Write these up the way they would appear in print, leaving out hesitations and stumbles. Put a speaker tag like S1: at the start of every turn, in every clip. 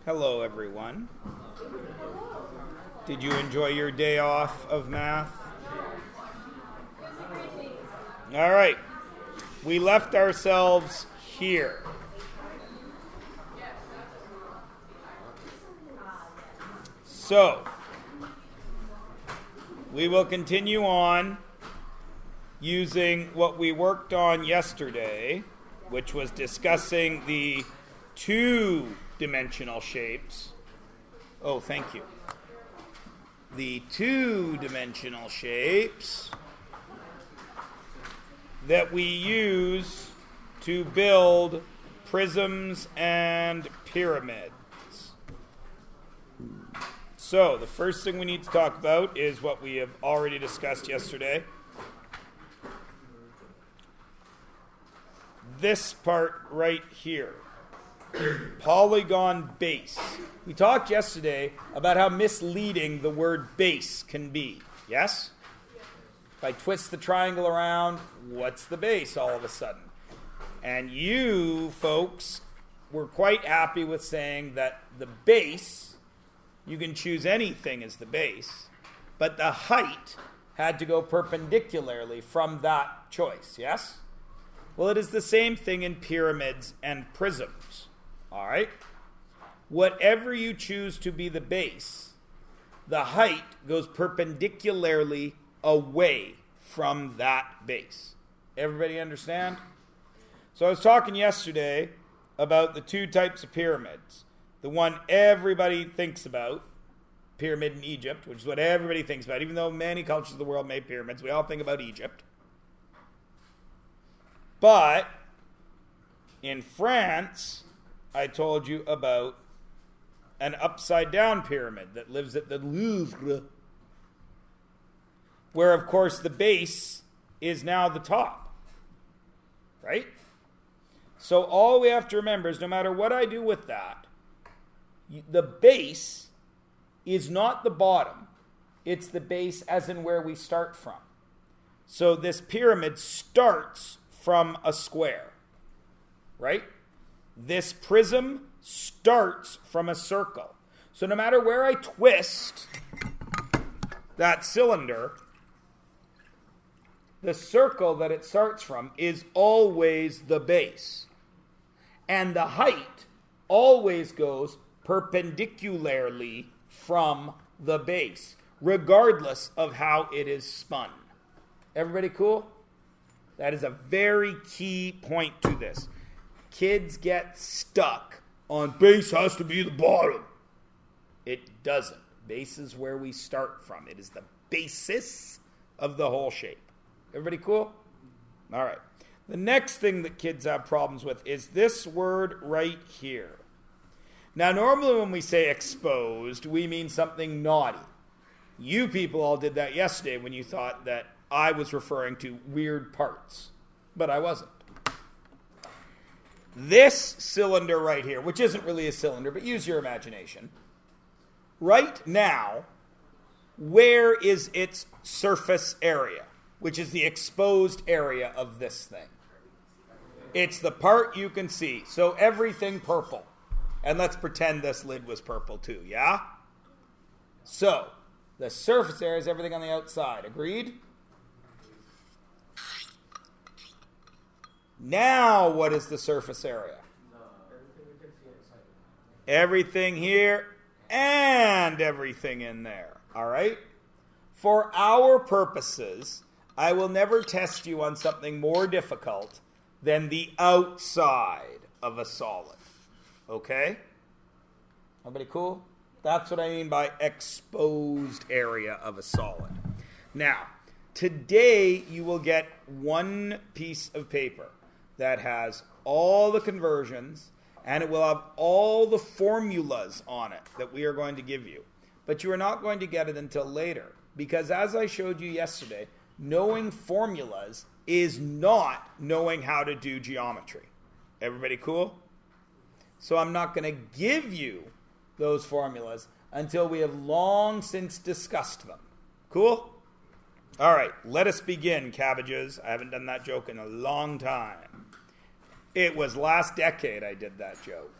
S1: Hello, everyone. Did you enjoy your day off of math? All right. We left ourselves here. So, we will continue on using what we worked on yesterday, which was discussing the two-dimensional shapes. Oh, thank you. The two-dimensional shapes that we use to build prisms and pyramids. So, the first thing we need to talk about is what we have already discussed yesterday. This part right here. Polygon base. We talked yesterday about how misleading the word base can be. Yes? If I twist the triangle around, what's the base all of a sudden? And you folks were quite happy with saying that the base, you can choose anything as the base, but the height had to go perpendicularly from that choice. Yes? Well, it is the same thing in pyramids and prisms. All right? Whatever you choose to be the base, the height goes perpendicularly away from that base. Everybody understand? So I was talking yesterday about the two types of pyramids. The one everybody thinks about, pyramid in Egypt, which is what everybody thinks about. Even though many cultures of the world made pyramids, we all think about Egypt. But in France, I told you about an upside-down pyramid that lives at the Louvre, where, of course, the base is now the top, right? So all we have to remember is no matter what I do with that, the base is not the bottom. It's the base as in where we start from. So this pyramid starts from a square, right? This prism starts from a circle. So no matter where I twist that cylinder, the circle that it starts from is always the base. And the height always goes perpendicularly from the base, regardless of how it is spun. Everybody cool? That is a very key point to this. Kids get stuck on base has to be the bottom. It doesn't. Base is where we start from. It is the basis of the whole shape. Everybody cool? All right. The next thing that kids have problems with is this word right here. Now, normally when we say exposed, we mean something naughty. You people all did that yesterday when you thought that I was referring to weird parts, but I wasn't. This cylinder right here, which isn't really a cylinder, but use your imagination. Right now, where is its surface area, which is the exposed area of this thing? It's the part you can see. So everything purple. And let's pretend this lid was purple too, yeah? So, the surface area is everything on the outside. Agreed? Now, what is the surface area? Everything here and everything in there. All right? For our purposes, I will never test you on something more difficult than the outside of a solid. Okay? Everybody cool? That's what I mean by exposed area of a solid. Now, today you will get one piece of paper that has all the conversions, and it will have all the formulas on it that we are going to give you. But you are not going to get it until later, because as I showed you yesterday, knowing formulas is not knowing how to do geometry. Everybody cool? So I'm not going to give you those formulas until we have long since discussed them. Cool? All right, let us begin, cabbages. I haven't done that joke in a long time. It was last decade I did that joke.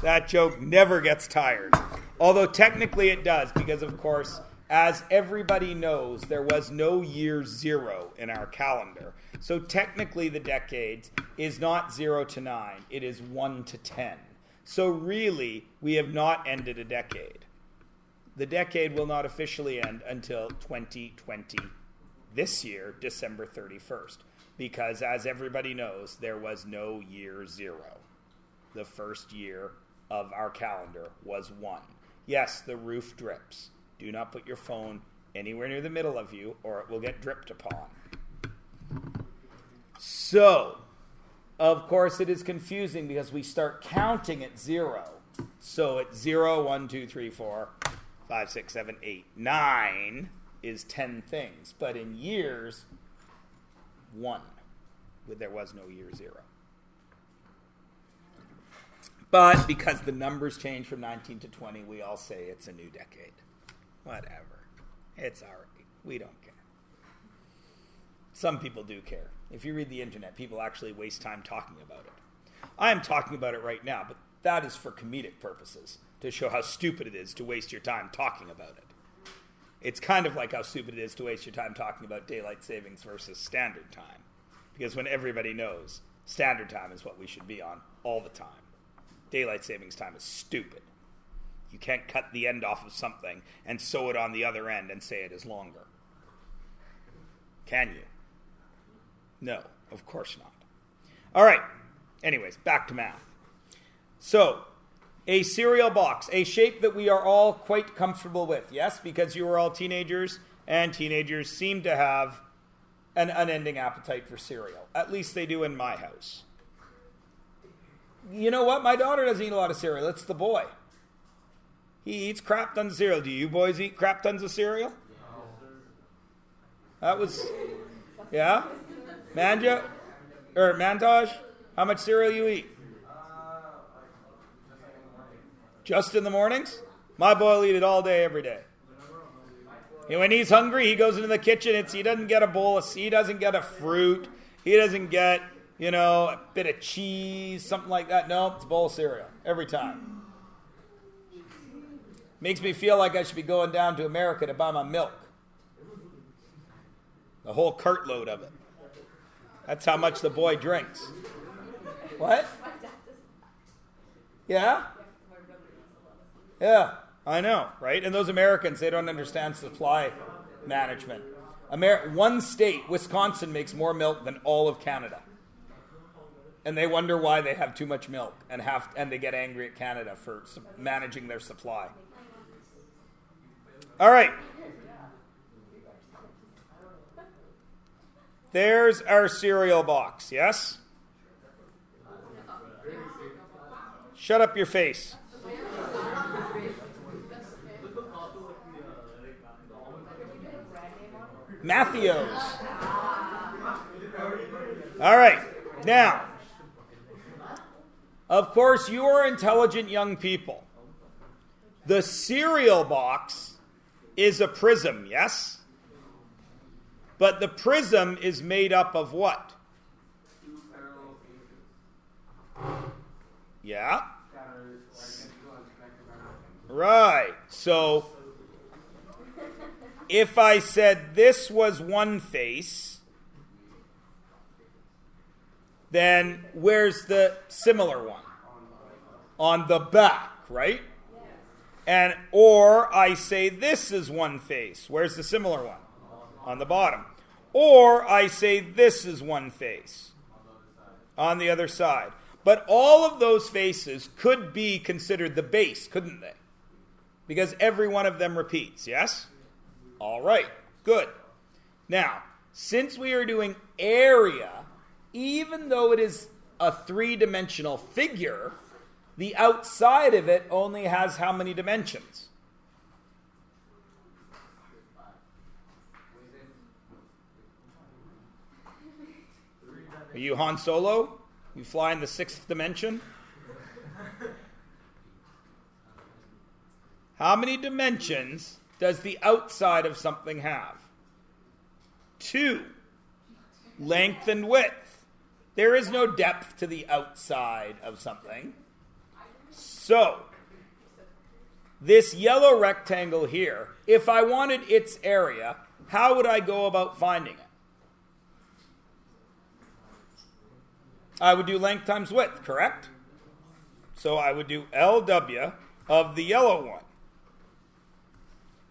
S1: That joke never gets tired. Although technically it does, because of course, as everybody knows, there was no year 0 in our calendar. So technically the decades is not 0 to 9, it is 1 to 10. So really, we have not ended a decade. The decade will not officially end until 2020, this year, December 31st. Because as everybody knows, there was no year 0. The first year of our calendar was 1. Yes, the roof drips. Do not put your phone anywhere near the middle of you or it will get dripped upon. So, of course, it is confusing because we start counting at 0. So it's 0, 1, 2, 3, 4, 5, 6, 7, 8, 9 is 10 things. But in years, 1. There was no year 0. But because the numbers change from 19 to 20, we all say it's a new decade. Whatever. It's all right. We don't care. Some people do care. If you read the internet, people actually waste time talking about it. I am talking about it right now, but that is for comedic purposes, to show how stupid it is to waste your time talking about it. It's kind of like how stupid it is to waste your time talking about daylight savings versus standard time. Because when everybody knows, standard time is what we should be on all the time. Daylight savings time is stupid. You can't cut the end off of something and sew it on the other end and say it is longer. Can you? No, of course not. All right. Anyways, back to math. So, a cereal box, a shape that we are all quite comfortable with. Yes, because you are all teenagers, and teenagers seem to have an unending appetite for cereal. At least they do in my house. You know what? My daughter doesn't eat a lot of cereal. It's the boy. He eats crap tons of cereal. Do you boys eat crap tons of cereal? That was, yeah? Mantaj, how much cereal you eat? Just in the mornings? My boy will eat it all day, every day. And when he's hungry, he goes into the kitchen. He doesn't get a bowl of, he doesn't get a fruit. He doesn't get, a bit of cheese, something like that. No, it's a bowl of cereal every time. Makes me feel like I should be going down to America to buy my milk. The whole cartload of it. That's how much the boy drinks. What? Yeah? Yeah, I know, right? And those Americans, they don't understand supply management. One state, Wisconsin, makes more milk than all of Canada. And they wonder why they have too much milk and they get angry at Canada for managing their supply. All right. There's our cereal box, yes? Shut up your face. Matthews. All right. Now, of course, you are intelligent young people. The cereal box is a prism, yes? But the prism is made up of what? Yeah? Right. So, if I said this was one face, then where's the similar one? On the back, right? Or I say this is one face. Where's the similar one? On the bottom. Or I say this is one face. On the other side. But all of those faces could be considered the base, couldn't they? Because every one of them repeats, yes? All right, good. Now, since we are doing area, even though it is a three-dimensional figure, the outside of it only has how many dimensions? Are you Han Solo? You fly in the sixth dimension? How many dimensions does the outside of something have? 2. Length and width. There is no depth to the outside of something. So, this yellow rectangle here, if I wanted its area, how would I go about finding it? I would do length times width, correct? So I would do LW of the yellow one.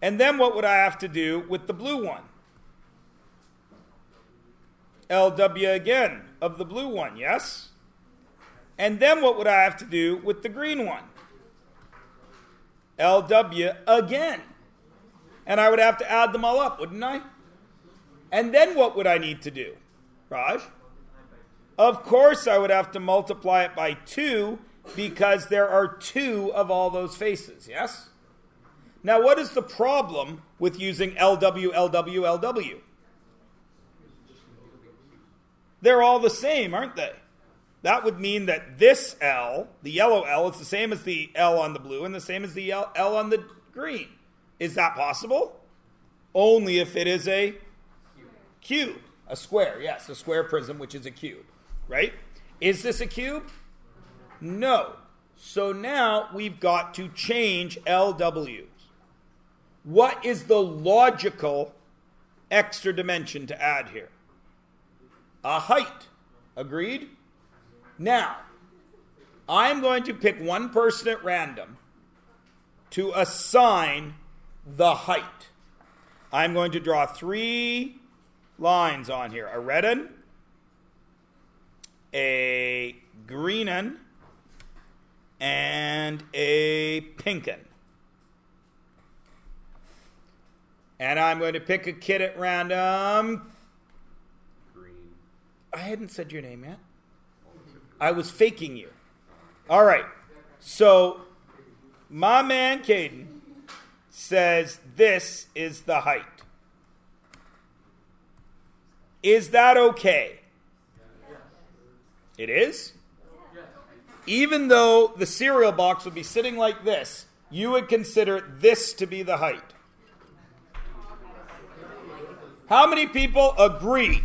S1: And then what would I have to do with the blue one? LW again of the blue one, yes? And then what would I have to do with the green one? LW again. And I would have to add them all up, wouldn't I? And then what would I need to do? Raj? Of course I would have to multiply it by 2 because there are 2 of all those faces, yes? Now what is the problem with using LW, LW, LW? They're all the same, aren't they? That would mean that this L, the yellow L, is the same as the L on the blue and the same as the L on the green. Is that possible? Only if it is a cube. A square, yes, a square prism, which is a cube, right? Is this a cube? No. So now we've got to change LWs. What is the logical extra dimension to add here? A height. Agreed? Now, I'm going to pick one person at random to assign the height. I'm going to draw 3 lines on here. A red one, a green one, and a pink one. And I'm going to pick a kid at random.
S2: Green.
S1: I hadn't said your name yet. I was faking you. All right. So, my man Caden says this is the height. Is that okay? It is? Even though the cereal box would be sitting like this, you would consider this to be the height. How many people agree?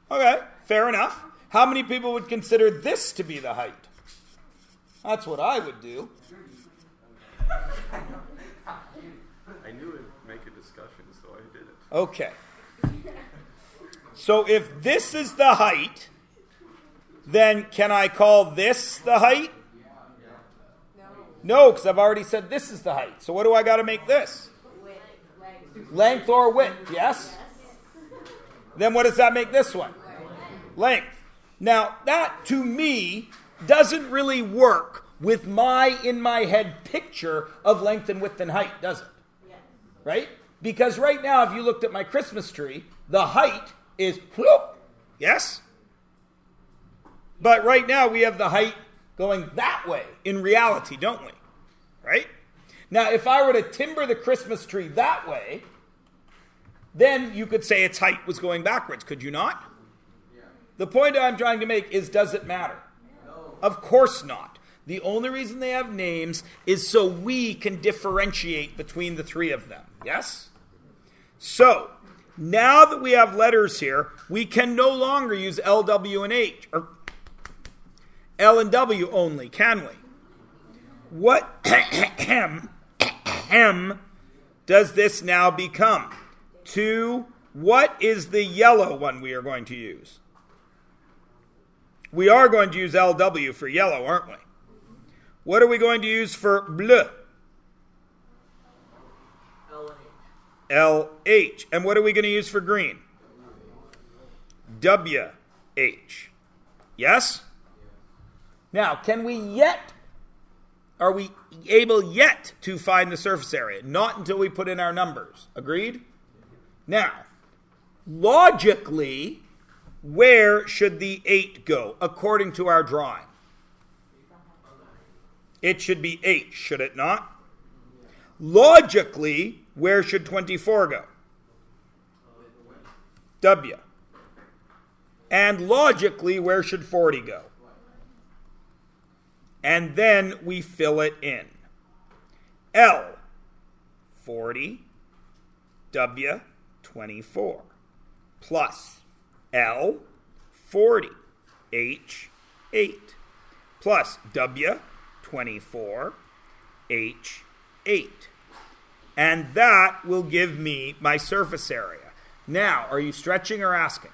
S1: Okay, fair enough. How many people would consider this to be the height? That's what I would do.
S2: I knew it'd make a discussion, so I did it.
S1: Okay. So if this is the height, then can I call this the height? No, because I've already said this is the height. So what do I got to make this? Length or width, yes? Then what does that make this one? Length. Now, that to me doesn't really work with my in my head picture of length and width and height, does it? Right? Because right now, if you looked at my Christmas tree, the height is whoop, yes? But right now we have the height going that way in reality, don't we? Right? Now, if I were to timber the Christmas tree that way, then you could say its height was going backwards, could you not? Yeah. The point I'm trying to make is, does it matter? No. Of course not. The only reason they have names is so we can differentiate between the 3 of them. Yes? So, now that we have letters here, we can no longer use L, W, and H, or L and W only, can we? What does this now become? What is the yellow one we are going to use? We are going to use LW for yellow, aren't we? What are we going to use for bleu? LH. And what are we going to use for green? WH. Yes? Now, are we able yet to find the surface area? Not until we put in our numbers. Agreed? Now, logically, where should the 8 go according to our drawing? It should be H, should it not? Logically, where should 24 go? W. And logically, where should 40 go? And then we fill it in. L, 40, W, 24, plus L, 40, H, 8. plus W, 24, H, 8. And that will give me my surface area. Now, are you stretching or asking?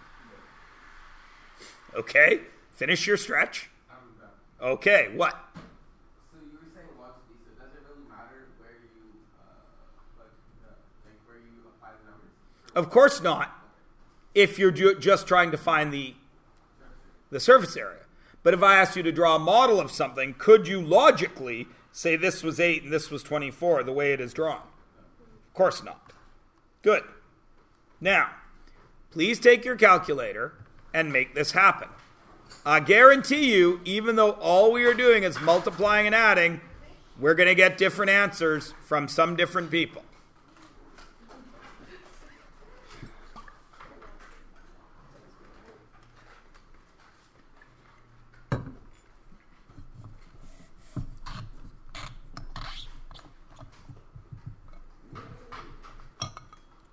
S1: Okay, finish your stretch. Okay, what?
S3: So you were saying logically, so does it really matter where you, where you apply the numbers?
S1: Of course not, if you're just trying to find the surface area. But if I asked you to draw a model of something, could you logically say this was 8 and this was 24 the way it is drawn? Of course not. Good. Now, please take your calculator and make this happen. I guarantee you, even though all we are doing is multiplying and adding, we're going to get different answers from some different people.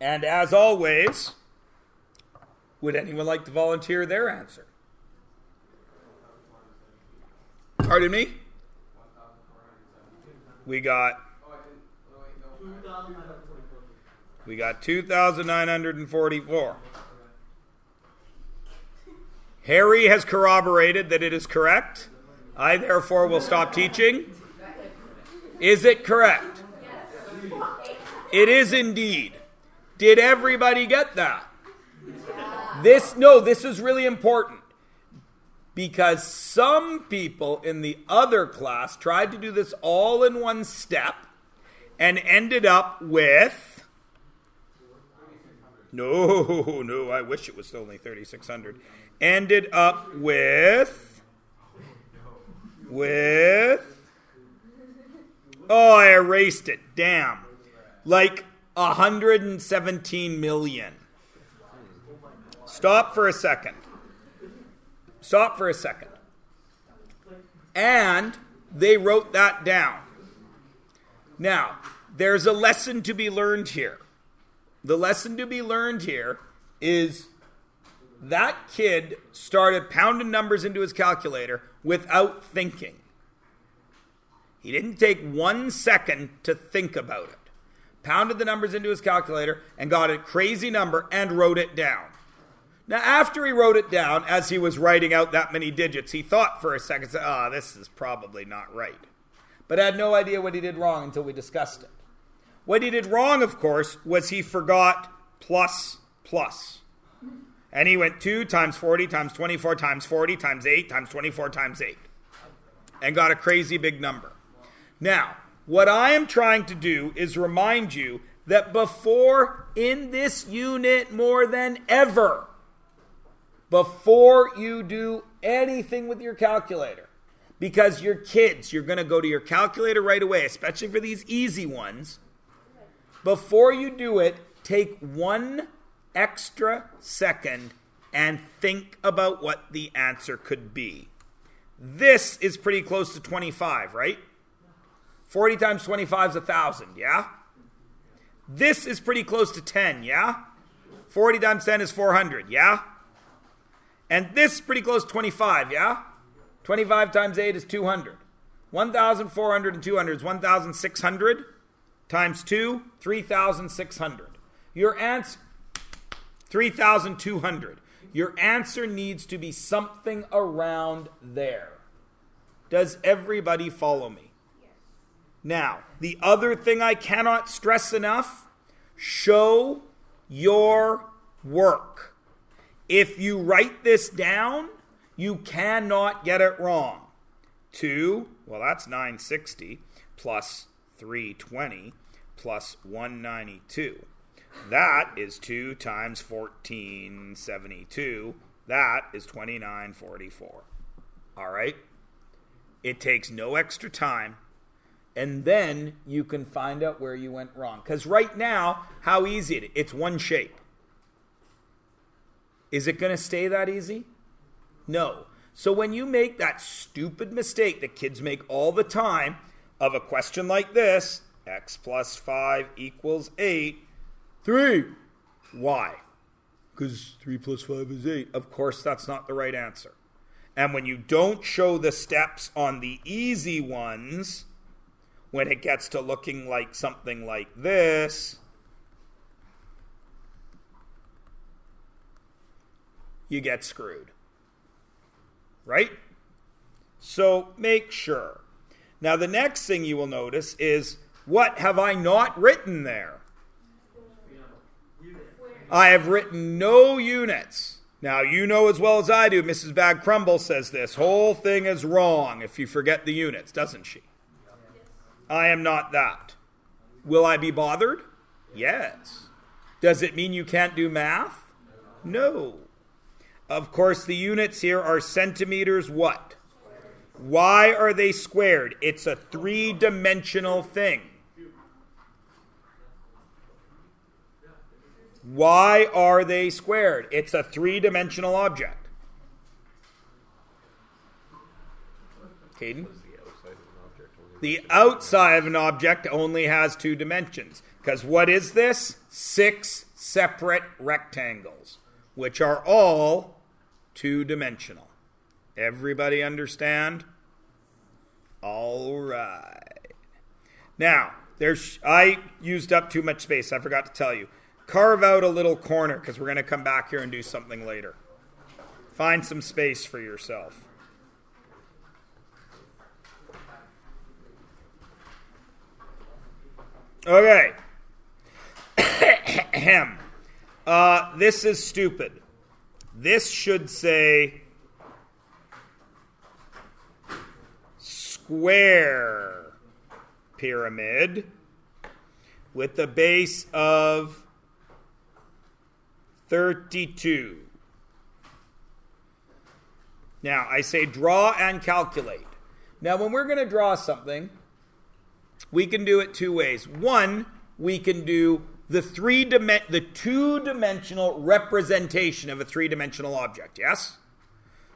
S1: And as always, would anyone like to volunteer their answer? Pardon me? We got 2,944. Harry has corroborated that it is correct. I therefore will stop teaching. Is it correct? It is indeed. Did everybody get that? This is really important because some people in the other class tried to do this all in one step and ended up with no, I wish it was only 3,600. Ended up with oh, I erased it. Damn. Like 117 million. Stop for a second. And they wrote that down. Now, there's a lesson to be learned here. The lesson to be learned here is that kid started pounding numbers into his calculator without thinking. He didn't take 1 second to think about it. Pounded the numbers into his calculator and got a crazy number and wrote it down. Now, after he wrote it down, as he was writing out that many digits, he thought for a second, this is probably not right. But had no idea what he did wrong until we discussed it. What he did wrong, of course, was he forgot plus. And he went 2 times 40 times 24 times 40 times 8 times 24 times 8. And got a crazy big number. Now, what I am trying to do is remind you that before, in this unit more than ever, before you do anything with your calculator, because your kids, you're going to go to your calculator right away, especially for these easy ones. Before you do it, take 1 extra second and think about what the answer could be. This is pretty close to 25, right? 40 times 25 is 1,000, yeah? This is pretty close to 10, yeah? 40 times 10 is 400, yeah? And this is pretty close to 25, yeah? 25 times 8 is 200. 1,400 and 200 is 1,600 times 2, 3,600. Your answer, 3,200. Your answer needs to be something around there. Does everybody follow me? Now, the other thing I cannot stress enough, show your work. If you write this down, you cannot get it wrong. 2, well, that's 960, plus 320, plus 192. That is 2 times 1472. That is 2944. All right? It takes no extra time. And then you can find out where you went wrong. Because right now, how easy it is. It's one shape. Is it going to stay that easy? No. So when you make that stupid mistake that kids make all the time of a question like this, x plus 5 equals 8, 3. Why? Because 3 plus 5 is 8. Of course, that's not the right answer. And when you don't show the steps on the easy ones, when it gets to looking like something like this, you get screwed. Right? So make sure. Now the next thing you will notice is, what have I not written there? I have written no units. Now, you know as well as I do, Mrs. Bag Crumble says this whole thing is wrong if you forget the units, doesn't she? I am not that. Will I be bothered? Yes. Does it mean you can't do math? No. Of course, the units here are centimeters what? Why are they squared? It's a three-dimensional thing. Why are they squared? It's a three-dimensional object. Caden? The outside of an object only has two dimensions. Because what is this? 6 separate rectangles, which are all two-dimensional. Everybody understand? All right. Now, I used up too much space. I forgot to tell you. Carve out a little corner because we're going to come back here and do something later. Find some space for yourself. Okay. This is stupid. This should say square pyramid with the base of 32. Now, I say draw and calculate. Now, when we're going to draw something, we can do it two ways. One, we can do the two-dimensional representation of a three-dimensional object, yes?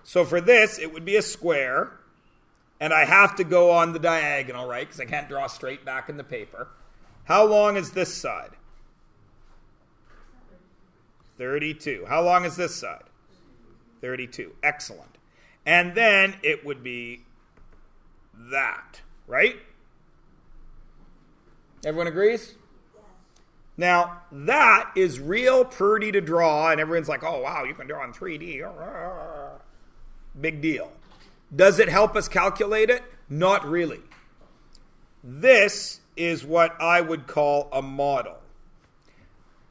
S1: So for this, it would be a square, and I have to go on the diagonal, right? Because I can't draw straight back in the paper. How long is this side? 32. How long is this side? 32. Excellent. And then it would be that, right? Everyone agrees? Now, that is real pretty to draw, and everyone's like, oh, wow, you can draw in 3D. Big deal. Does it help us calculate it? Not really. This is what I would call a model.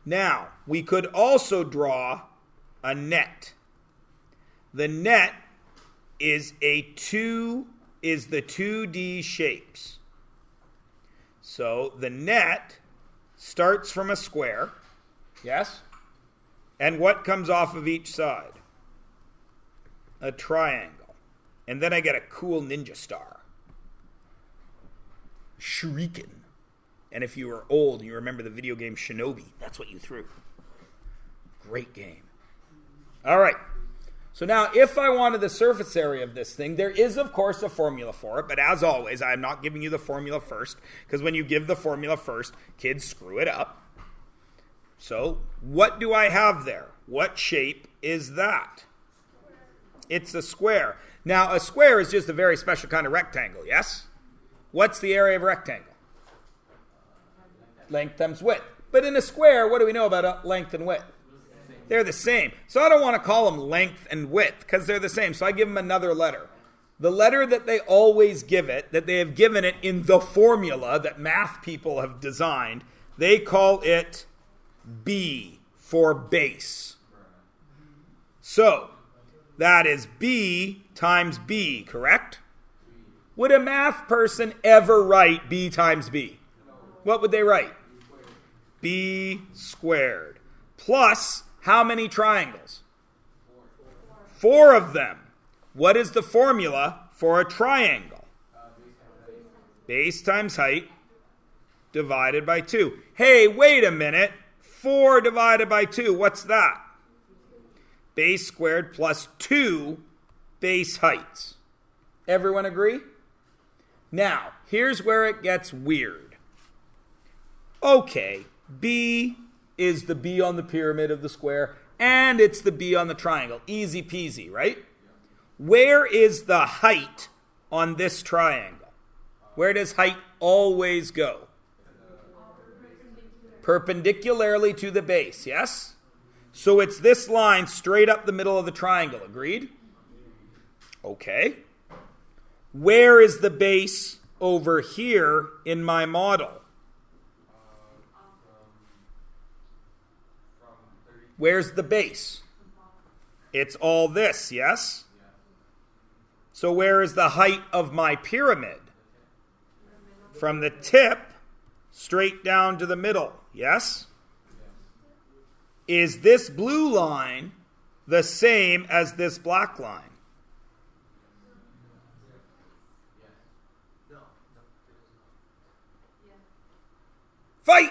S1: Now, we could also draw a net. The net is the 2D shapes. So the net starts from a square, yes? And what comes off of each side? A triangle. And then I get a cool ninja star. Shuriken. And if you were old and you remember the video game Shinobi, that's what you threw. Great game. All right. So now, if I wanted the surface area of this thing, there is, of course, a formula for it. But as always, I'm not giving you the formula first, because when you give the formula first, kids screw it up. So, what do I have there? What shape is that? It's a square. Now, a square is just a very special kind of rectangle, yes? What's the area of a rectangle? Length times width. But in a square, what do we know about length and width? They're the same. So I don't want to call them length and width because they're the same. So I give them another letter. The letter that they always give it, that they have given it in the formula that math people have designed, they call it B for base. So that is B times B, correct? Would a math person ever write B times B? What would they write? B squared. Plus, how many triangles? 4 of them. What is the formula for a triangle? Base times height divided by 2. Hey, wait a minute. 4 divided by 2, what's that? Base squared plus 2 base heights. Everyone agree? Now, here's where it gets weird. Okay, B is the B on the pyramid of the square, and it's the B on the triangle. Easy peasy, right? Where is the height on this triangle? Where does height always go? Perpendicularly to the base, yes? So it's this line straight up the middle of the triangle, agreed? Okay. Where is the base over here in my model? Where's the base? It's all this, yes? So where is the height of my pyramid? From the tip straight down to the middle, yes? Is this blue line the same as this black line? Fight!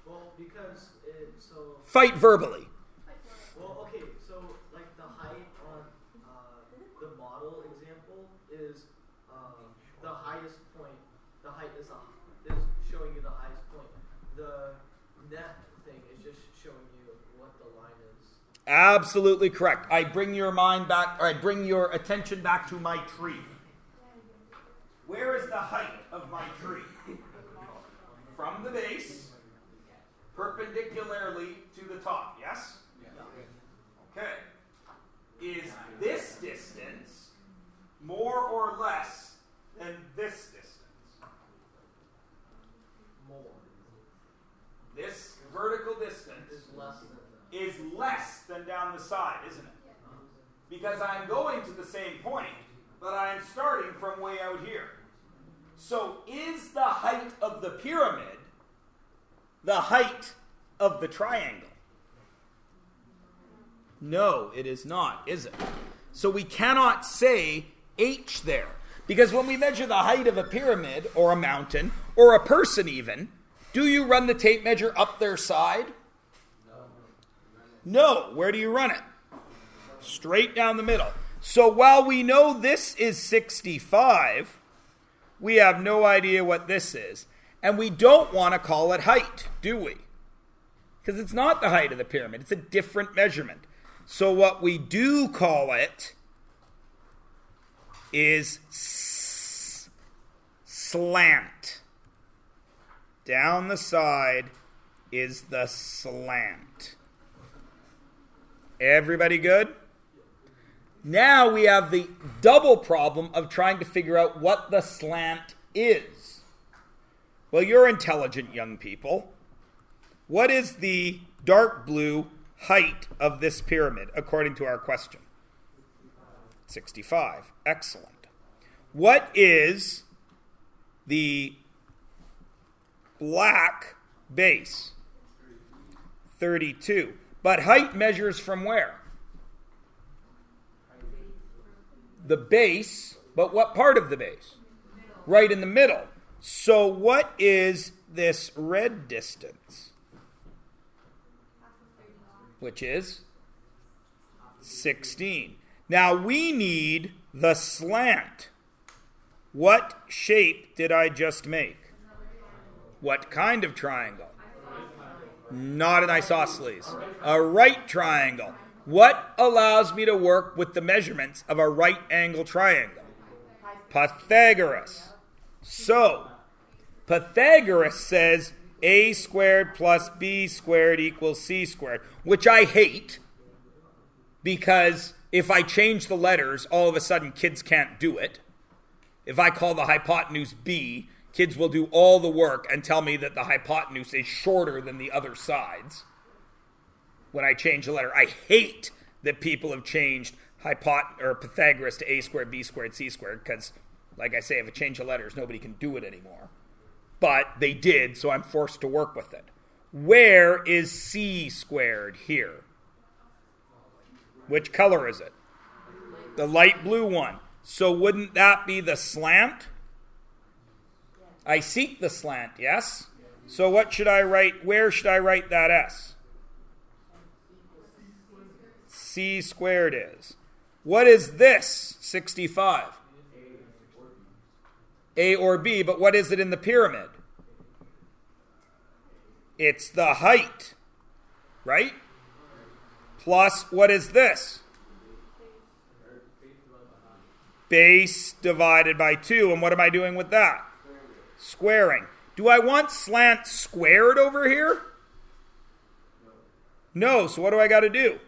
S4: Well, because
S1: Fight verbally.
S4: Well, okay, so like the height on the model example is the highest point. The height is showing you the highest point. The net thing is just showing you what the line is.
S1: Absolutely correct. I bring your mind back, or I bring your attention back to my tree. Where is the height of my tree? From the base, perpendicularly to the top, yes? Okay. Is this distance more or less than this distance?
S4: More.
S1: This vertical distance is less than down the side, isn't it? Because I'm going to the same point, but I'm starting from way out here. So is the height of the pyramid the height of the triangle? No, it is not, is it? So we cannot say h there. Because when we measure the height of a pyramid or a mountain or a person even, do you run the tape measure up their side? No. Where do you run it? Straight down the middle. So while we know this is 65, we have no idea what this is. And we don't want to call it height, do we? Because it's not the height of the pyramid. It's a different measurement. So what we do call it is slant. Down the side is the slant. Everybody good? Now we have the double problem of trying to figure out what the slant is. Well, you're intelligent young people. What is the dark blue height of this pyramid according to our question? 65. Excellent. What is the black base? 32. But height measures from where? The base, but what part of the base? Right in the middle. So what is this red distance? Which is 16. Now we need the slant. What shape did I just make? What kind of triangle? Not an isosceles. A right triangle. What allows me to work with the measurements of a right angle triangle? Pythagoras. So, Pythagoras says a squared plus b squared equals c squared, which I hate because if I change the letters, all of a sudden kids can't do it. If I call the hypotenuse b, kids will do all the work and tell me that the hypotenuse is shorter than the other sides. When I change the letter, I hate that people have changed Pythagoras to a squared, b squared, c squared, because, like I say, if I change the letters, nobody can do it anymore. But they did, so I'm forced to work with it. Where is c squared here? Which color is it? The light blue one. So wouldn't that be the slant? I seek the slant, yes? So what should I write? Where should I write that s? C squared is. What is this, 65? A or B, but what is it in the pyramid? It's the height, right? Plus, what is this? base divided by 2. And what am I doing with that? Squaring. Do I want slant squared over here? No. So what do I got to do?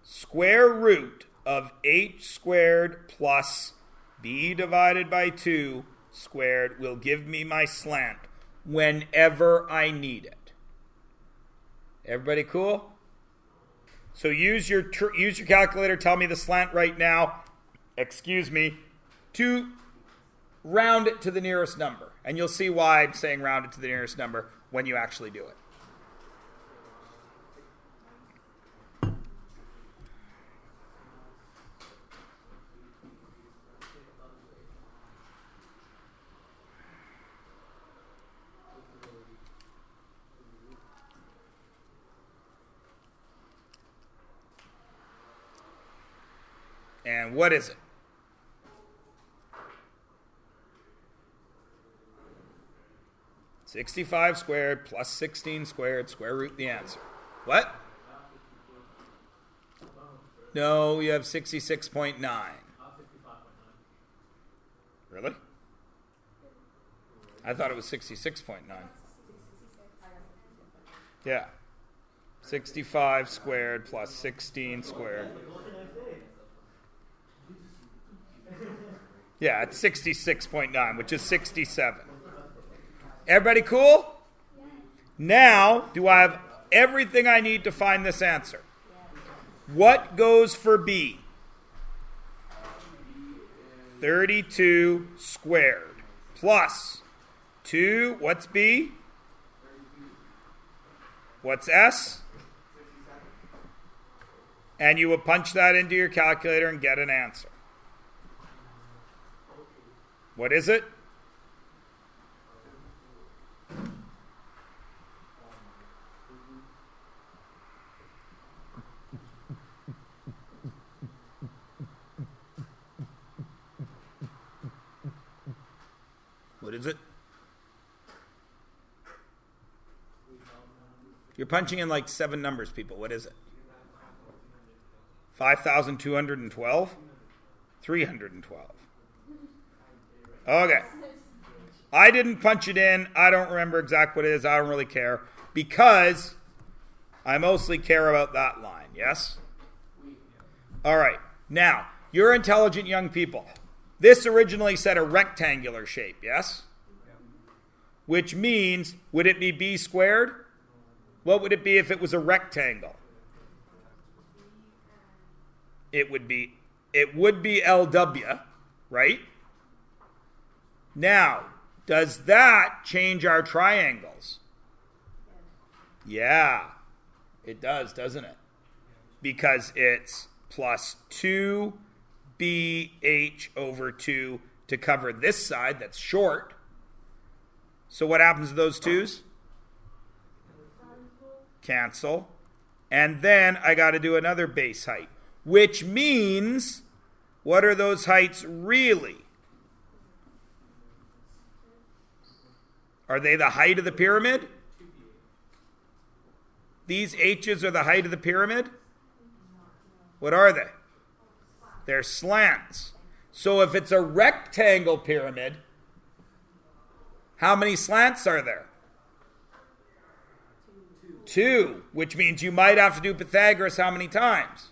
S1: Square root of h squared plus b divided by 2 squared will give me my slant whenever I need it. Everybody cool? So use your calculator. Tell me the slant right now. Excuse me. To round it to the nearest number. And you'll see why I'm saying round it to the nearest number when you actually do it. And what is it? $65 squared plus 16 squared, square root the answer. What? No, you have 66.9. Really? I thought it was 66.9. Yeah. 65 squared plus 16 squared. Yeah, it's 66.9, which is 67. Everybody cool? Now, do I have everything I need to find this answer? What goes for B? 32 squared plus 2, what's B? What's S? And you will punch that into your calculator and get an answer. What is it? What is it? You're punching in like 7 numbers, people. What is it? 5,212? 312. Okay. I didn't punch it in. I don't remember exactly what it is. I don't really care. Because I mostly care about that line. Yes? All right. Now, you're intelligent young people. This originally said a rectangular shape. Yes? Which means, would it be b squared? What would it be if it was a rectangle? It would be LW, right? Now, does that change our triangles? Yeah, it does, doesn't it? Because it's plus 2BH over 2 to cover this side that's short. So what happens to those 2's? Cancel. And then I got to do another base height, which means, what are those heights really? Are they the height of the pyramid? These H's are the height of the pyramid? What are they? They're slants. So if it's a rectangle pyramid, how many slants are there? 2, which means you might have to do Pythagoras how many times?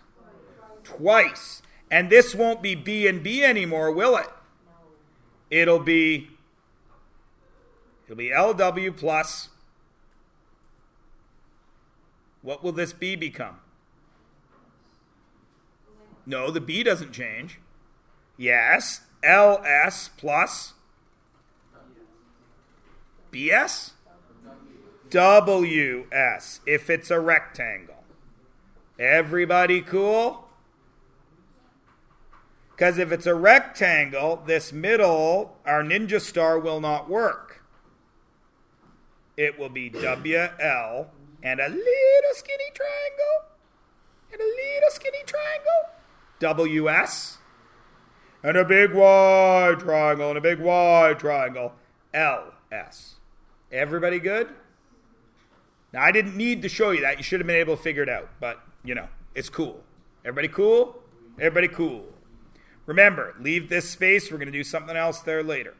S1: Twice. And this won't be B and B anymore, will it? It'll be LW plus, what will this B become? No, the B doesn't change. Yes, LS plus BS? WS, if it's a rectangle. Everybody cool? Because if it's a rectangle, this middle, our ninja star, will not work. It will be WL and a little skinny triangle and a little skinny triangle. WS and a big wide triangle and a big wide triangle. LS. Everybody good? Now, I didn't need to show you that. You should have been able to figure it out. But, it's cool. Everybody cool? Everybody cool? Remember, leave this space. We're going to do something else there later.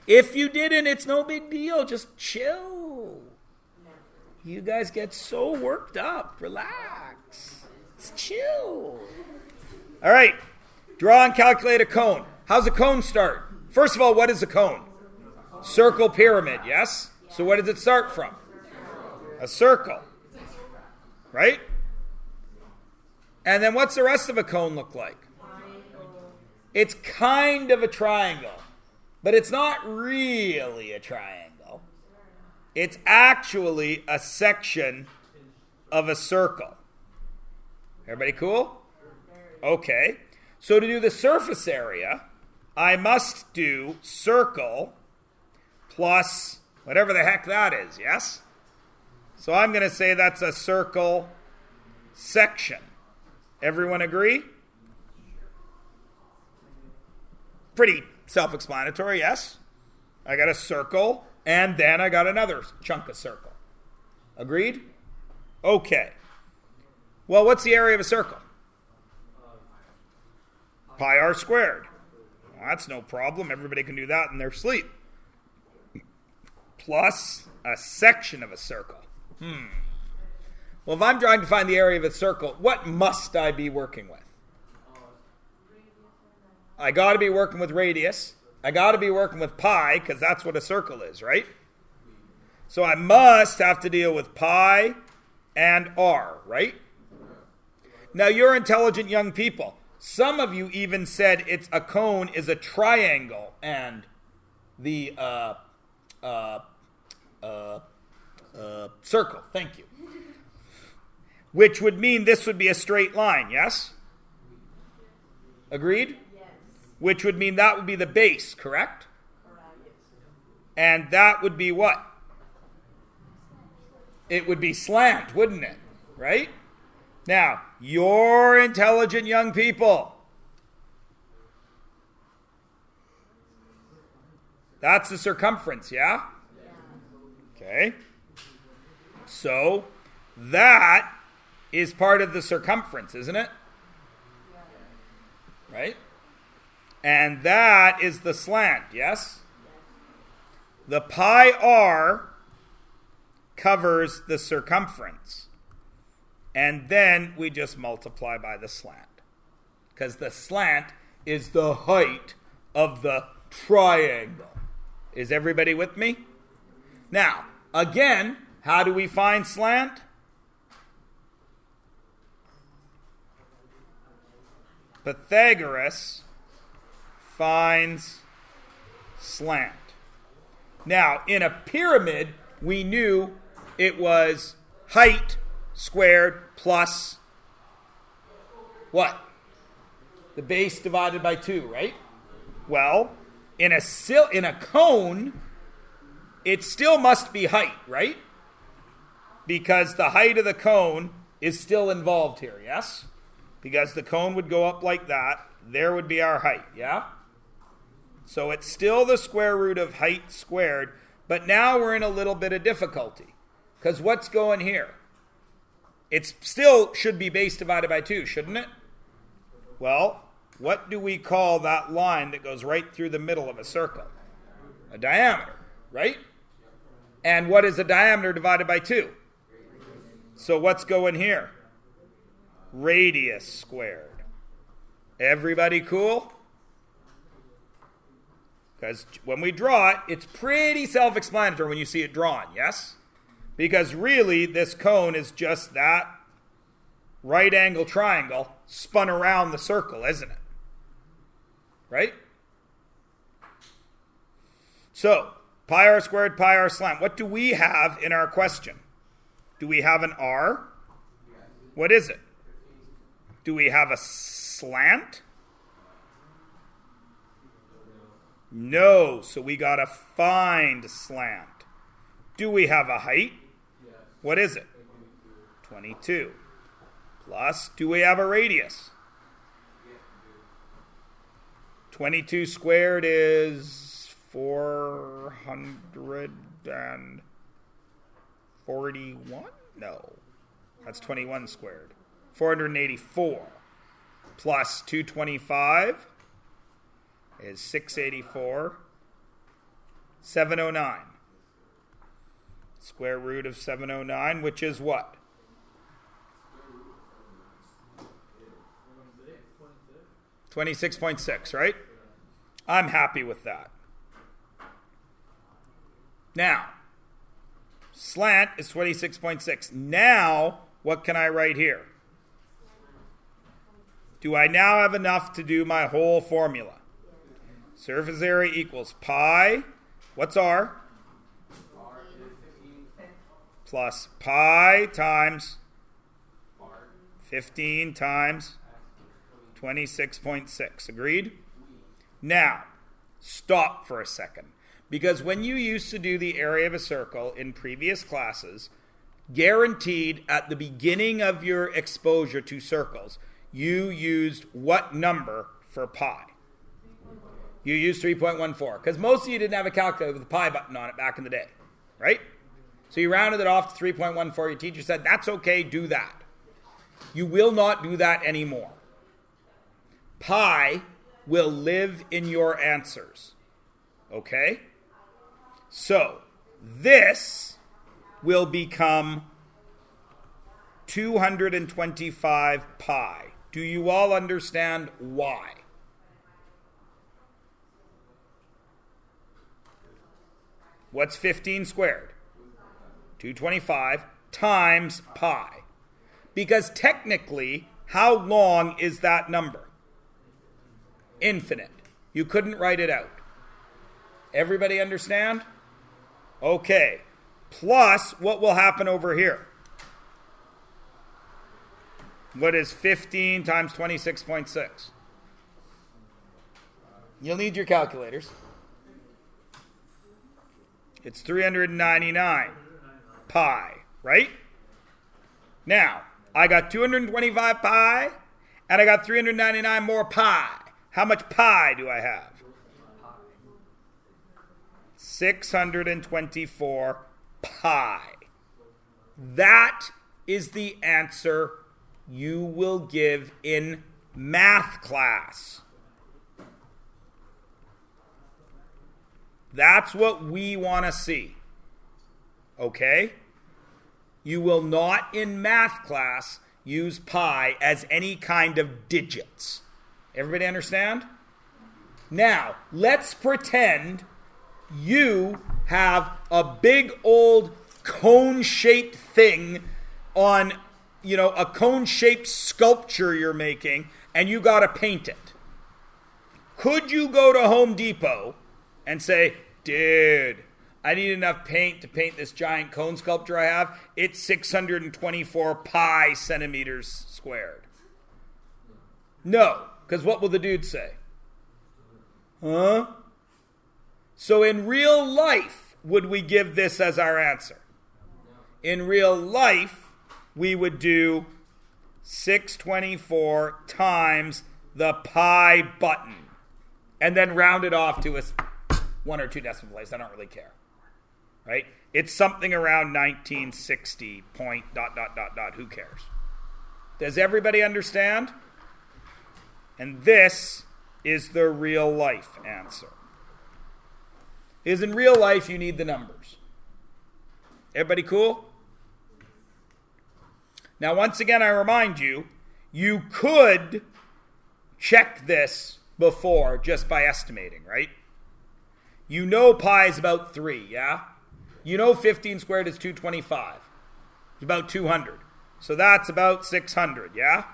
S1: If you didn't, it's no big deal. Just chill. You guys get so worked up. Relax. Just chill. All right. Draw and calculate a cone. How's a cone start? First of all, what is a cone? Circle pyramid, yes? So what does it start from? A circle. Right? And then what's the rest of a cone look like? It's kind of a triangle. But it's not really a triangle. It's actually a section of a circle. Everybody cool? Okay. So to do the surface area, I must do circle plus whatever the heck that is, yes? So I'm going to say that's a circle section. Everyone agree? Pretty self-explanatory, yes? I got a circle, and then I got another chunk of circle. Agreed? Okay. Well, what's the area of a circle? Pi r squared. Well, that's no problem. Everybody can do that in their sleep. Plus a section of a circle. Well, if I'm trying to find the area of a circle, what must I be working with? I got to be working with radius. I got to be working with pi, because that's what a circle is, right? So I must have to deal with pi and r, right? Now, you're intelligent young people. Some of you even said it's a cone is a triangle, and the circle. Thank you. Which would mean this would be a straight line, yes? Agreed? Which would mean that would be the base, correct? And that would be what? It would be slant, wouldn't it? Right? Now, you're intelligent young people. That's the circumference, yeah? Okay. So, that is part of the circumference, isn't it? Right? And that is the slant, yes? The pi r covers the circumference. And then we just multiply by the slant. Because the slant is the height of the triangle. Is everybody with me? Now, again, how do we find slant? Pythagoras finds slant. Now, in a pyramid, we knew it was height squared plus what? The base divided by 2, right? Well, in a cone, it still must be height, right? Because the height of the cone is still involved here, yes? Because the cone would go up like that. There would be our height, yeah? So it's still the square root of height squared, but now we're in a little bit of difficulty. Because what's going here? It still should be base divided by 2, shouldn't it? Well, what do we call that line that goes right through the middle of a circle? A diameter, right? And what is a diameter divided by 2? So what's going here? Radius squared. Everybody cool? Because when we draw it, it's pretty self-explanatory when you see it drawn, yes? Because really, this cone is just that right angle triangle spun around the circle, isn't it? Right? So, pi r squared, pi r slant. What do we have in our question? Do we have an r? What is it? Do we have a slant? No, so we got to find slant. Do we have a height? What is it? 22. Plus, do we have a radius? 22 squared is 441? No, that's 21 squared. 484 plus 225 is 684. 709. Square root of 709, which is what? 26.6, right? I'm happy with that. Now, slant is 26.6. Now, what can I write here? Do I now have enough to do my whole formula? Surface area equals pi. What's R? Plus pi times 15 times 26.6. Agreed? Now, stop for a second. Because when you used to do the area of a circle in previous classes, guaranteed at the beginning of your exposure to circles, you used what number for pi? You used 3.14. Because most of you didn't have a calculator with a pi button on it back in the day. Right? So you rounded it off to 3.14. Your teacher said, that's okay, do that. You will not do that anymore. Pi will live in your answers. Okay? So, this will become 225 pi. Do you all understand why? What's 15 squared? 225 times pi. Because technically, how long is that number? Infinite. You couldn't write it out. Everybody understand? Okay. Plus, what will happen over here? What is 15 times 26.6? You'll need your calculators. It's 399 pi, right? Now, I got 225 pi, and I got 399 more pi. How much pi do I have? 624 pi. That is the answer you will give in math class. That's what we want to see. Okay? You will not in math class use pi as any kind of digits. Everybody understand? Now, let's pretend you have a big old cone-shaped thing on, a cone-shaped sculpture you're making, and you got to paint it. Could you go to Home Depot and say, dude, I need enough paint to paint this giant cone sculpture I have? It's 624 pi centimeters squared. No, because what will the dude say? Huh? So in real life, would we give this as our answer? In real life, we would do 624 times the pi button. And then round it off to one or two decimal places. I don't really care. Right? It's something around 1960 point ... Who cares? Does everybody understand? And this is the real life answer. Is in real life you need the numbers. Everybody cool? Now once again I remind you, you could check this before just by estimating, right? You know pi is about 3, yeah? You know 15 squared is 225. It's about 200. So that's about 600, yeah?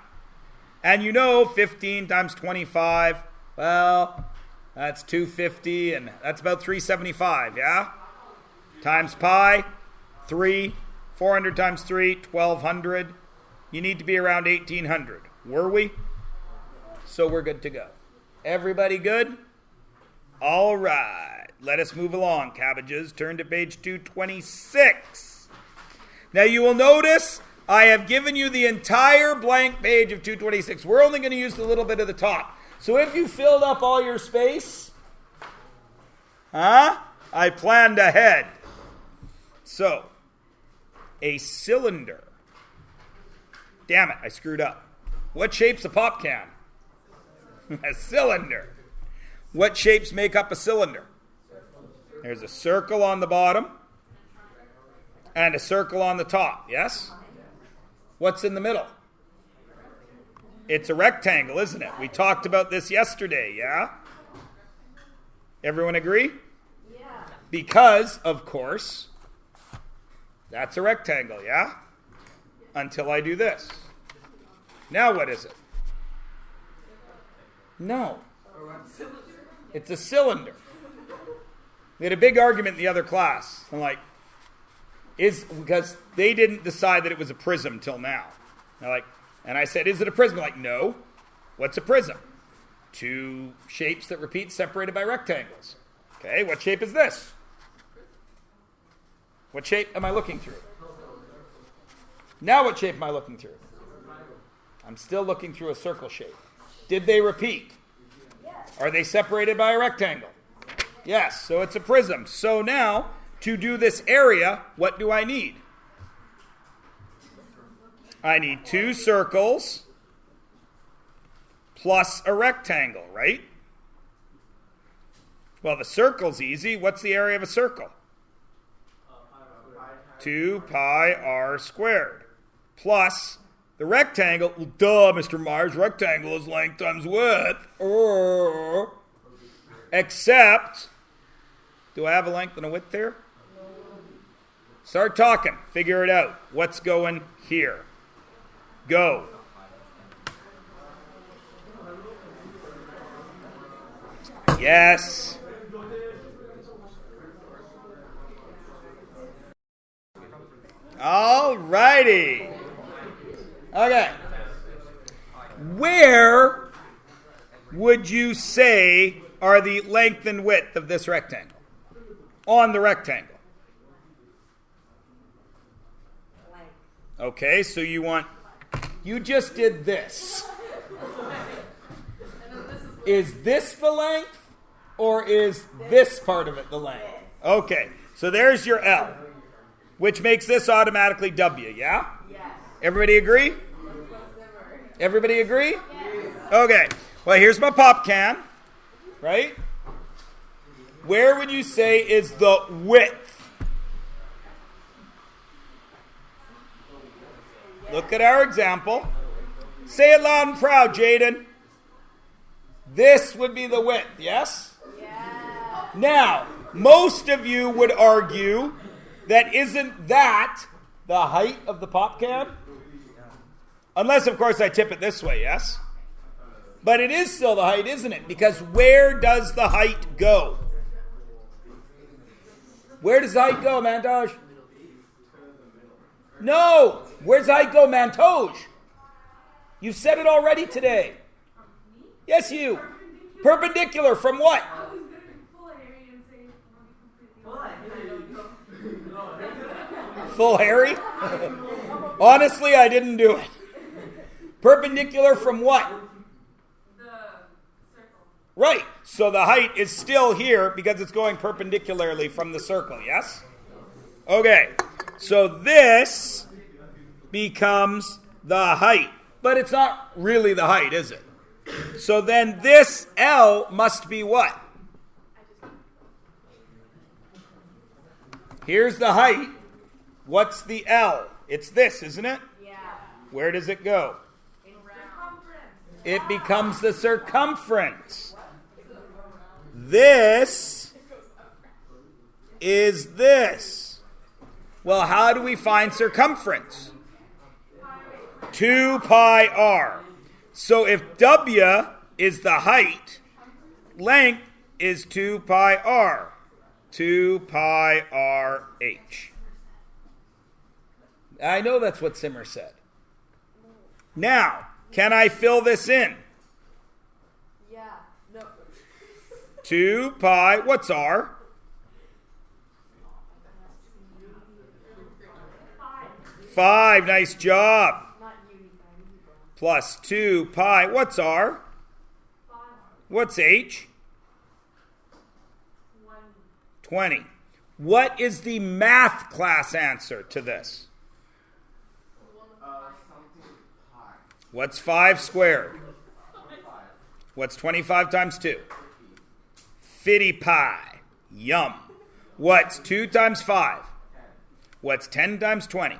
S1: And you know 15 times 25, well, that's 250, and that's about 375, yeah? Times pi, 3. 400 times 3, 1,200. You need to be around 1,800. Were we? So we're good to go. Everybody good? All right. Let us move along, cabbages. Turn to page 226. Now you will notice I have given you the entire blank page of 226. We're only going to use a little bit of the top. So if you filled up all your space, I planned ahead. So, a cylinder Damn it, I screwed up. What shape's a pop can? A cylinder. What shapes make up a cylinder? There's a circle on the bottom and a circle on the top, yes? What's in the middle? It's a rectangle, isn't it? We talked about this yesterday, yeah? Everyone agree?
S5: Yeah.
S1: Because, of course, that's a rectangle, yeah? Until I do this. Now what is it? No. It's a cylinder. We had a big argument in the other class. I'm like, because they didn't decide that it was a prism till now. They're like, and I said, is it a prism? They're like, no. What's a prism? Two shapes that repeat separated by rectangles. Okay, what shape is this? What shape am I looking through? Now what shape am I looking through? I'm still looking through a circle shape. Did they repeat?
S5: Yes.
S1: Are they separated by a rectangle? Yes, so it's a prism. So now, to do this area, what do I need? I need two circles plus a rectangle, right? Well, the circle's easy. What's the area of a circle? 2 pi r squared. Plus the rectangle. Well, duh, Mr. Myers, rectangle is length times width. Except, do I have a length and a width there? Start talking. Figure it out. What's going here? Go. Yes. All righty. Okay. Where would you say are the length and width of this rectangle? On the rectangle. Okay, so you just did this. Is this the length, or is this part of it the length? Okay, so there's your L, which makes this automatically W, yeah?
S5: Yes.
S1: Everybody agree? Everybody agree? Yes. Okay, well, here's my pop can, right? Where would you say is the width? Look at our example. Say it loud and proud, Jaden. This would be the width, yes?
S5: Yeah.
S1: Now, most of you would argue that isn't that the height of the pop can? Unless, of course, I tip it this way, yes? But it is still the height, isn't it? Because where does the height go? Where does the height go, Mantosh? No! Where's the height go, Mantosh? You said it already today. Yes, you. Perpendicular from what? Full Harry? Honestly, I didn't do it. Perpendicular from what?
S5: The circle.
S1: Right. So the height is still here because it's going perpendicularly from the circle, yes? Okay. So this becomes the height. But it's not really the height, is it? So then this L must be what? Here's the height. What's the L? It's this, isn't it?
S5: Yeah.
S1: Where does it go?
S5: Circumference.
S1: It becomes the circumference. This is this. Well, how do we find circumference? 2 pi r. So if W is the height, length is 2 pi r. 2 pi r h. I know that's what Simmer said. Now, can I fill this in?
S5: Yeah. No.
S1: 2 pi, what's r? 5, nice job.
S5: Not you.
S1: Plus 2 pi, what's r?
S5: 5.
S1: What's h?
S5: 1.
S1: 20. What is the math class answer to this? What's 5 squared? What's 25 times 2? 50 pi. Yum. What's 2 times 5? What's 10 times 20?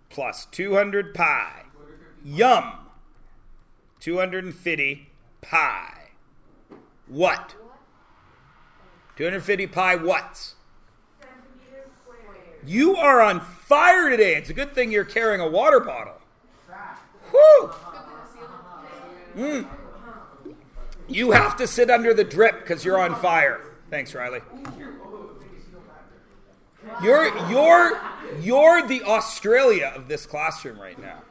S1: Plus 200 pi. Yum. 250 pi. What? 250 pi what's? You are on fire today. It's a good thing you're carrying a water bottle. Whew. You have to sit under the drip because you're on fire. Thanks, Riley. You're the Australia of this classroom right now.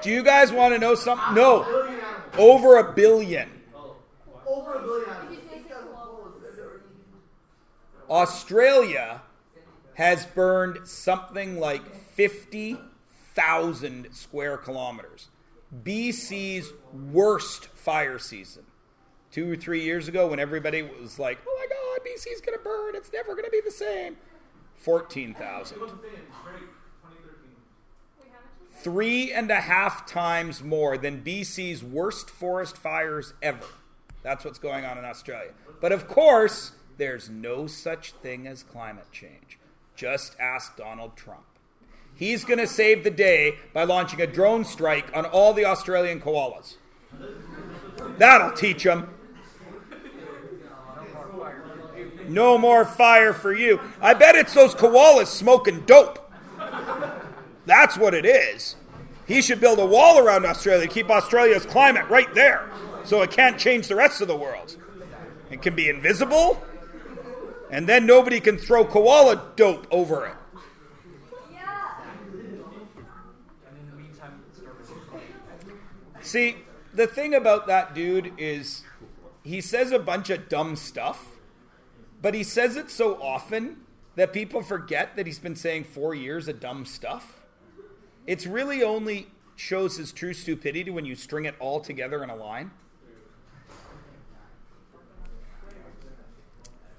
S1: Do you guys want to know something? No. Over 1 billion.
S4: Over 1 billion.
S1: Australia has burned something like 50,000 square kilometers. BC's worst fire season. 2 or 3 years ago when everybody was like, oh my God, BC's going to burn. It's never going to be the same. 14,000. 3.5 times more than BC's worst forest fires ever. That's what's going on in Australia. But of course, there's no such thing as climate change. Just ask Donald Trump. He's going to save the day by launching a drone strike on all the Australian koalas. That'll teach them. No more fire for you. I bet it's those koalas smoking dope. That's what it is. He should build a wall around Australia to keep Australia's climate right there so it can't change the rest of the world. It can be invisible, and then nobody can throw koala dope over it. See, the thing about that dude is he says a bunch of dumb stuff, but he says it so often that people forget that he's been saying 4 years of dumb stuff. It's really only shows his true stupidity when you string it all together in a line.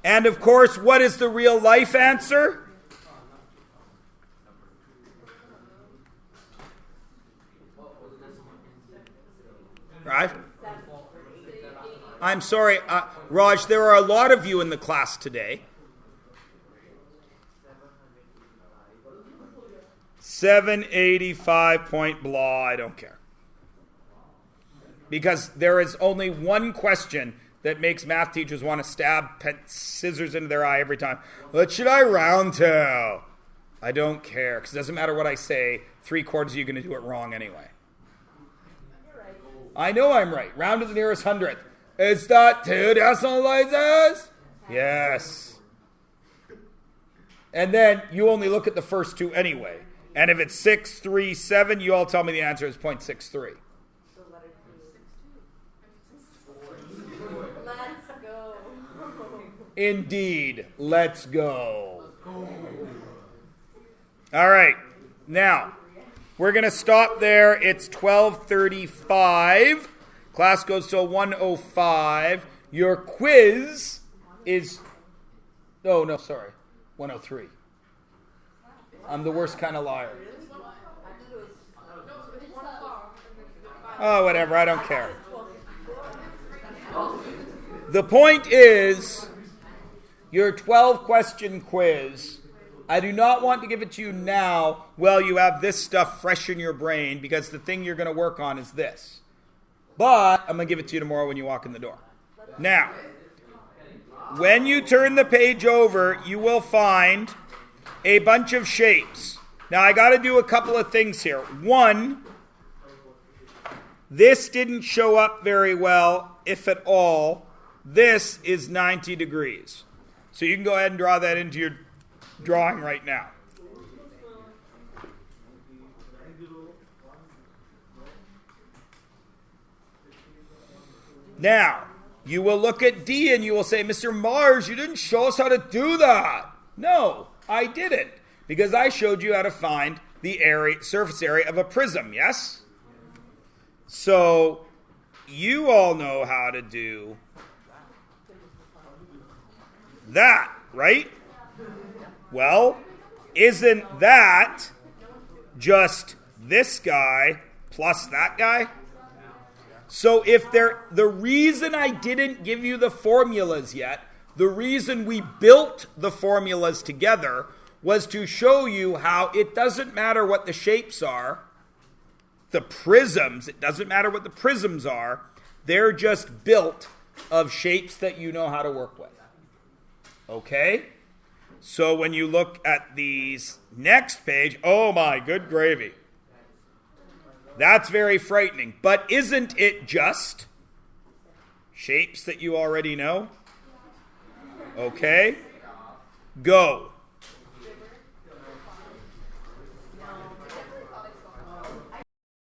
S1: And of course, what is the real life answer? Right? I'm sorry, Raj, there are a lot of you in the class today. 785 point blah, I don't care. Because there is only one question that makes math teachers want to stab scissors into their eye every time. What should I round to? I don't care, because it doesn't matter what I say. 3/4 of you are going to do it wrong anyway. I know I'm right. Round to the nearest hundredth. Is that 2 decimal places? Yes. And then you only look at the first 2 anyway. And if it's 637, you all tell me the answer is 0.63.
S5: Let's go.
S1: Indeed. Let's go. All right. Now, we're going to stop there. It's 12:35. Class goes till 1:05. Your quiz is... Oh, no, sorry. 1:03. I'm the worst kind of liar. Oh, whatever. I don't care. The point is, your 12-question quiz, I do not want to give it to you now while you have this stuff fresh in your brain, because the thing you're going to work on is this. But I'm going to give it to you tomorrow when you walk in the door. Now, when you turn the page over, you will find a bunch of shapes. Now, I got to do a couple of things here. One, this didn't show up very well, if at all. This is 90 degrees. So you can go ahead and draw that into your drawing right now. Now, you will look at D and you will say, Mr. Mars, you didn't show us how to do that. No, I didn't, because I showed you how to find the surface area of a prism, yes? So, you all know how to do that, right? Well, isn't that just this guy plus that guy? So if the reason I didn't give you the formulas yet, the reason we built the formulas together was to show you how it doesn't matter what the shapes are, the prisms, it doesn't matter what the prisms are, they're just built of shapes that you know how to work with. Okay? So when you look at these next page, oh my good gravy. That's very frightening. But isn't it just shapes that you already know? Okay? Go.